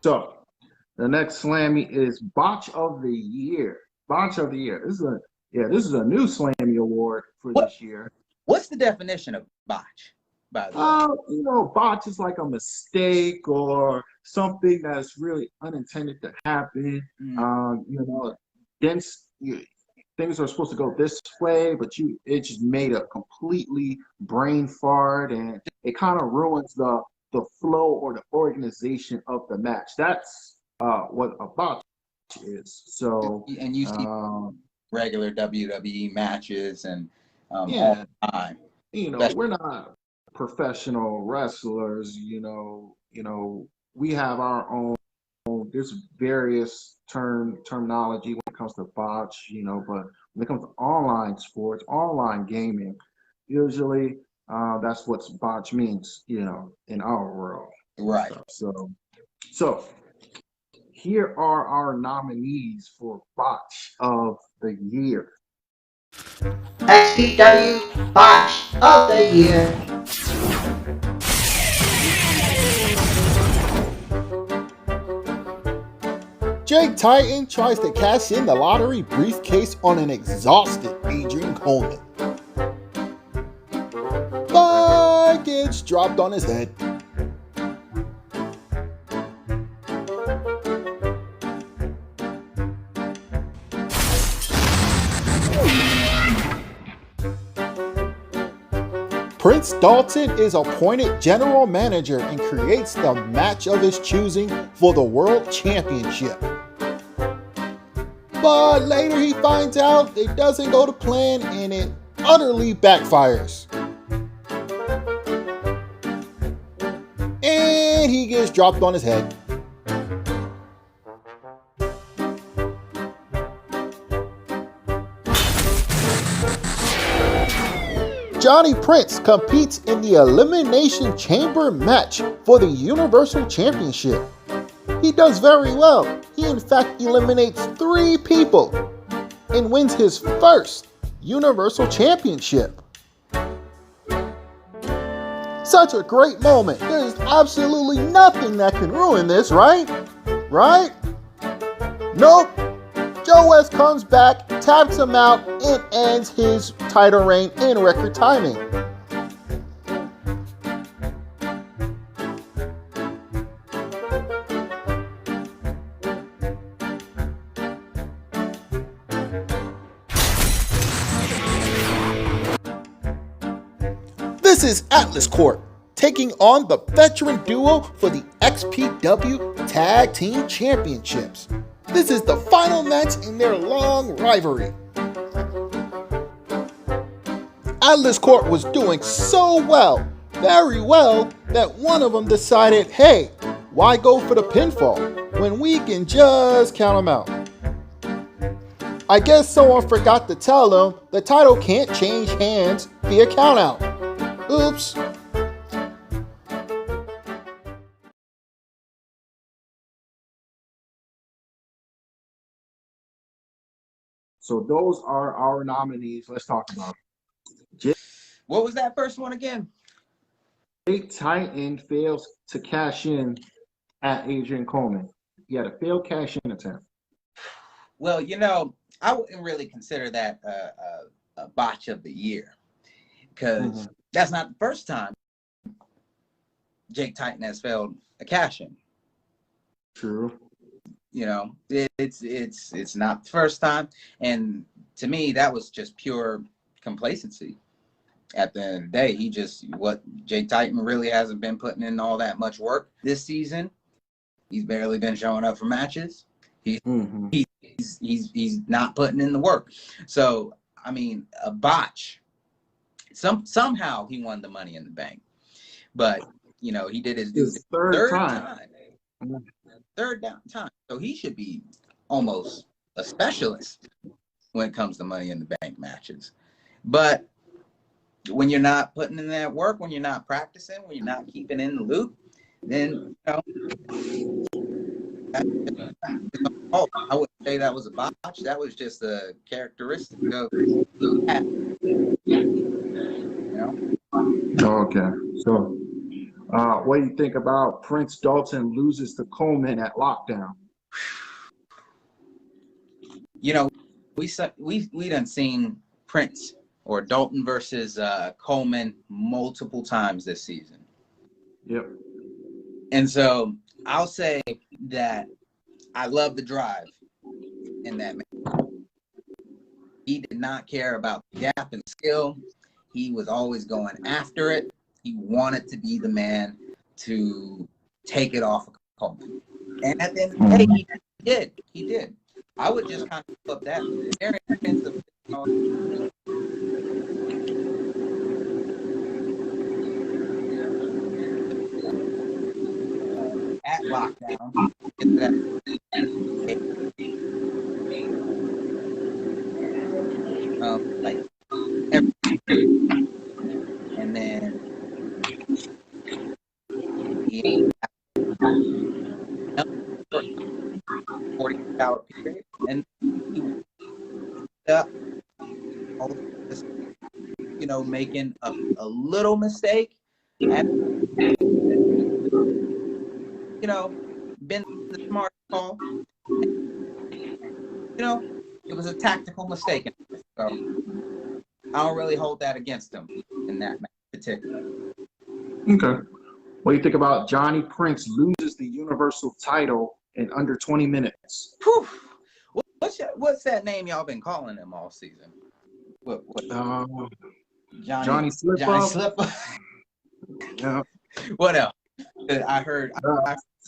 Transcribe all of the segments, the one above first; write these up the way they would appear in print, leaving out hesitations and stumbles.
So the next Slammy is Botch of the Year. Botch of the Year. This is a new Slammy award for What this year. what's the definition of botch, by the way? Botch is like a mistake or something that's really unintended to happen. Mm, Then things are supposed to go this way, but it just made a completely brain fart, and it kind of ruins the flow or the organization of the match. That's what a botch is. So, and you see um, regular WWE matches and all yeah, the time. we're not professional wrestlers. We have our own. There's various terminology when it comes to botch. But when it comes to online sports, online gaming, usually that's what botch means. In our world. Right. So here are our nominees for botch of the year. XPW Botch of the Year. Jake Titan tries to cash in the lottery briefcase on an exhausted Adrian Coleman, but gets dropped on his head. Prince Dalton is appointed general manager and creates the match of his choosing for the World Championship. But later he finds out it doesn't go to plan and it utterly backfires. And he gets dropped on his head. Johnny Prince competes in the Elimination Chamber match for the Universal Championship. He does very well. He in fact eliminates 3 people and wins his first Universal Championship. Such a great moment. There's absolutely nothing that can ruin this, right? Right? Nope. Joe West comes back, taps him out, and ends his title reign in record timing. This is Atlas Corp taking on the veteran duo for the XPW Tag Team Championships. This is the final match in their long rivalry. Atlas Corp was doing so well, very well, that one of them decided, hey, why go for the pinfall when we can just count them out? I guess someone forgot to tell them the title can't change hands via countout. Oops. So those are our nominees. Let's talk about it. What was that first one again? Jake Titan fails to cash in at Adrian Coleman. He had a failed cash in attempt. Well, I wouldn't really consider that a botch of the year because that's not the first time Jake Titan has failed a cash in. True. It's not the first time, and to me that was just pure complacency. At the end of the day, Jake Titan really hasn't been putting in all that much work this season. He's barely been showing up for matches. He's not putting in the work. So I mean, a botch. Somehow he won the Money in the Bank, but he did his third time. Third time. So he should be almost a specialist when it comes to Money in the Bank matches. But when you're not putting in that work, when you're not practicing, when you're not keeping in the loop, then I wouldn't say that was a botch. That was just a characteristic of Okay. So What do you think about Prince Dalton loses to Coleman at lockdown? You know, we done seen Prince or Dalton versus Coleman multiple times this season. Yep. And so I'll say that I love the drive in that match. He did not care about the gap in skill. He was always going after it. He wanted to be the man to take it off of Coleman. And at the end of the day, he did. He did. I would just kind of flip that variance of at lockdown. Like everything. And then he 40-hour period, and he all this, making a little mistake, and been the smart call. It was a tactical mistake. So I don't really hold that against him in that match particular. Okay. What do you think about Johnny Prince loses the Universal title in under 20 minutes? Whew. What's that name y'all been calling him all season? What? Johnny Slip Up. Yeah. What else? I heard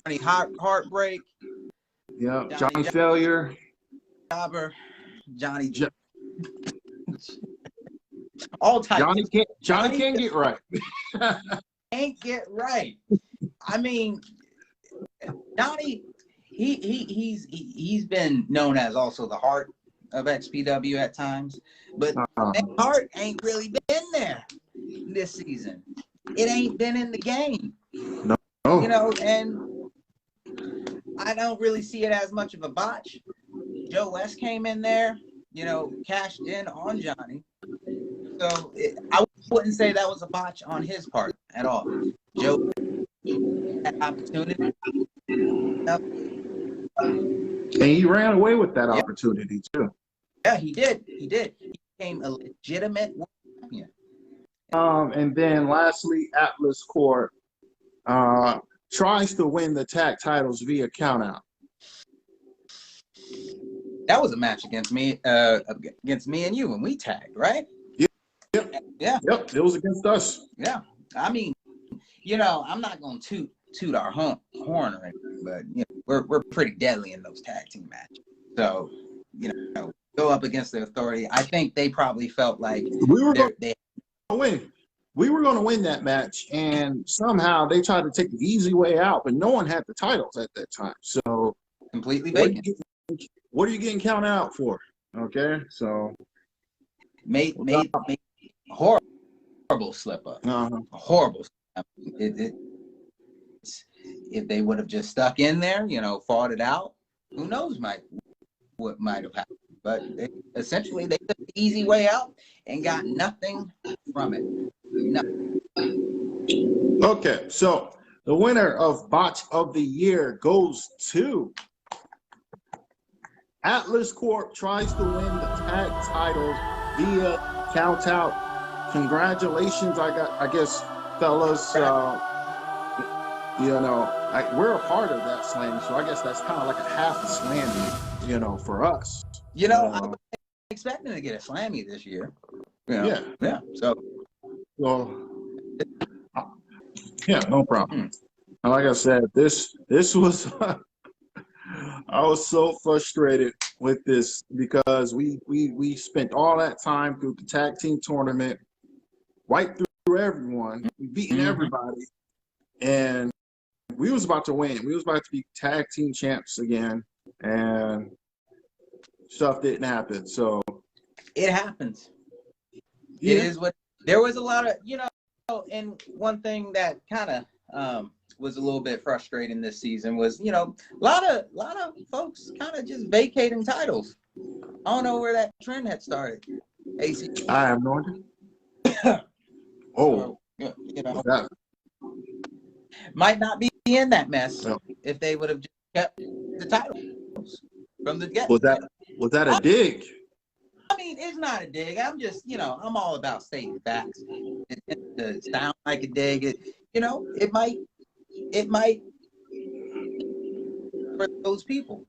Johnny Heartbreak. Yeah. Johnny Failure. Jobber. Johnny. All types. Johnny can't get right. Can't get right. I mean, Johnny, he's been known as also the heart of XPW at times, but that heart ain't really been there this season. It ain't been in the game. No. And I don't really see it as much of a botch. Joe West came in there, cashed in on Johnny. So I wouldn't say that was a botch on his part at all. Joe had opportunity. And he ran away with that opportunity too. Yeah, he did. He became a legitimate champion. And then lastly, Atlas Court tries to win the tag titles via countout. That was a match against me and you when we tagged, right? Yep. Yeah. Yep. It was against us. Yeah. I mean, I'm not going to toot our horn or anything, but we're pretty deadly in those tag team matches. So, go up against the Authority. I think they probably felt like we were going to win. We were going to win that match, and somehow they tried to take the easy way out, but no one had the titles at that time. So completely vacant. What are you getting counted out for? Okay, so made horrible slip up. Horrible. If they would have just stuck in there, fought it out, who knows what might have happened. But essentially, they took the easy way out and got nothing from it. Nothing. Okay, so the winner of Botch of the Year goes to Atlas Corp. Tries to win the tag titles via count out. Congratulations, I guess, fellas. We're a part of that slam, so I guess that's kind of like a half a slam, for us. I was expecting to get a slammy this year. Yeah. So, well, yeah, no problem. And like I said, this was I was so frustrated with this because we spent all that time through the tag team tournament, right through everyone, beating everybody, and we was about to win. We was about to be tag team champs again, and stuff didn't happen. So it happens. Yeah. It is what there was a lot of, and one thing that kind of was a little bit frustrating this season was, a lot of folks kind of just vacating titles. I don't know where that trend had started. AC. I have no idea. Oh, might not be in that mess No. if they would have just kept the titles from the get. Was that a dig? I mean, it's not a dig. I'm just, I'm all about stating facts. It tends to sound like a dig. It might for those people.